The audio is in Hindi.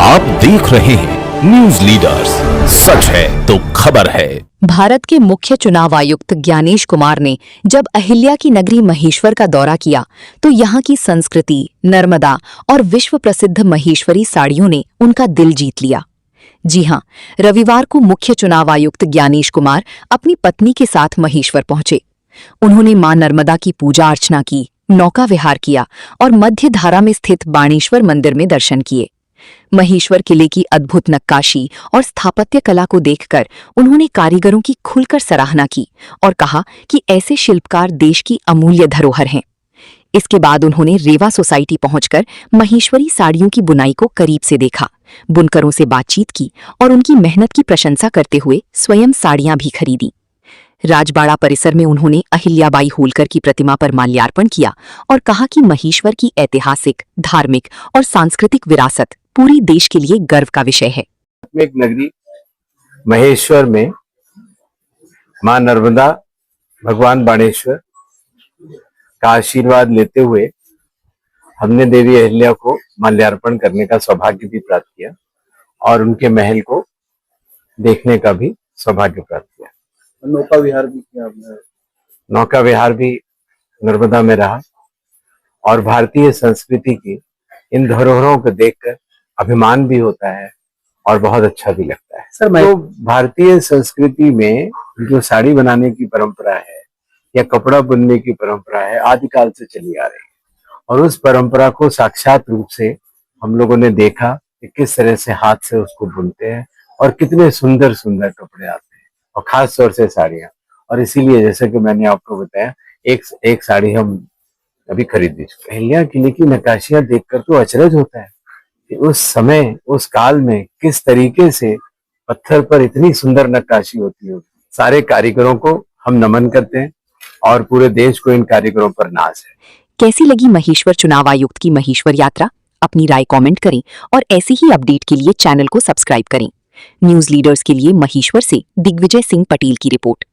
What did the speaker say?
आप देख रहे हैं न्यूज लीडर्स, सच है तो खबर है। भारत के मुख्य चुनाव आयुक्त ज्ञानेश कुमार ने जब अहिल्या की नगरी महेश्वर का दौरा किया तो यहाँ की संस्कृति, नर्मदा और विश्व प्रसिद्ध महेश्वरी साड़ियों ने उनका दिल जीत लिया। जी हां, रविवार को मुख्य चुनाव आयुक्त ज्ञानेश कुमार अपनी पत्नी के साथ महेश्वर पहुंचे। उन्होंने मां नर्मदा की पूजा अर्चना की, नौका विहार किया और मध्य धारा में स्थित बाणेश्वर मंदिर में दर्शन किए। महेश्वर किले की अद्भुत नक्काशी और स्थापत्य कला को देखकर उन्होंने कारीगरों की खुलकर सराहना की और कहा कि ऐसे शिल्पकार देश की अमूल्य धरोहर हैं। इसके बाद उन्होंने रेवा सोसाइटी पहुंचकर महेश्वरी साड़ियों की बुनाई को करीब से देखा, बुनकरों से बातचीत की और उनकी मेहनत की प्रशंसा करते हुए स्वयं साड़ियां भी खरीदी। राजबाड़ा परिसर में उन्होंने अहिल्याबाई होलकर की प्रतिमा पर माल्यार्पण किया और कहा कि महेश्वर की ऐतिहासिक, धार्मिक और सांस्कृतिक विरासत पूरी देश के लिए गर्व का विषय है। एक नगरी महेश्वर में मां नर्मदा, भगवान बाणेश्वर का आशीर्वाद लेते हुए हमने देवी अहिल्या को माल्यार्पण करने का सौभाग्य भी प्राप्त किया और उनके महल को देखने का भी सौभाग्य प्राप्त किया। नौका विहार भी किया आपने? नौका विहार भी नर्मदा में रहा और भारतीय संस्कृति की इन धरोहरों को देखकर अभिमान भी होता है और बहुत अच्छा भी लगता है। सर, तो भारतीय संस्कृति में जो साड़ी बनाने की परंपरा है या कपड़ा बुनने की परंपरा है, आदिकाल से चली आ रही है और उस परंपरा को साक्षात रूप से हम लोगों ने देखा कि किस तरह से हाथ से उसको बुनते हैं और कितने सुंदर सुंदर कपड़े आते हैं और खास तौर से साड़ियां। और इसीलिए जैसे कि मैंने आपको बताया, एक साड़ी हम अभी खरीद ली। अहिल्या किले की नक्काशियां देखकर तो अचरज होता है कि उस समय, उस काल में किस तरीके से पत्थर पर इतनी सुंदर नक्काशी होती है। सारे कारीगरों को हम नमन करते हैं और पूरे देश को इन कारीगरों पर नाज है। कैसी लगी महेश्वर चुनाव आयुक्त की महेश्वर यात्रा? अपनी राय कमेंट करें और ऐसी ही अपडेट के लिए चैनल को सब्सक्राइब करें। न्यूज लीडर्स के लिए महेश्वर से दिग्विजय सिंह पटेल की रिपोर्ट।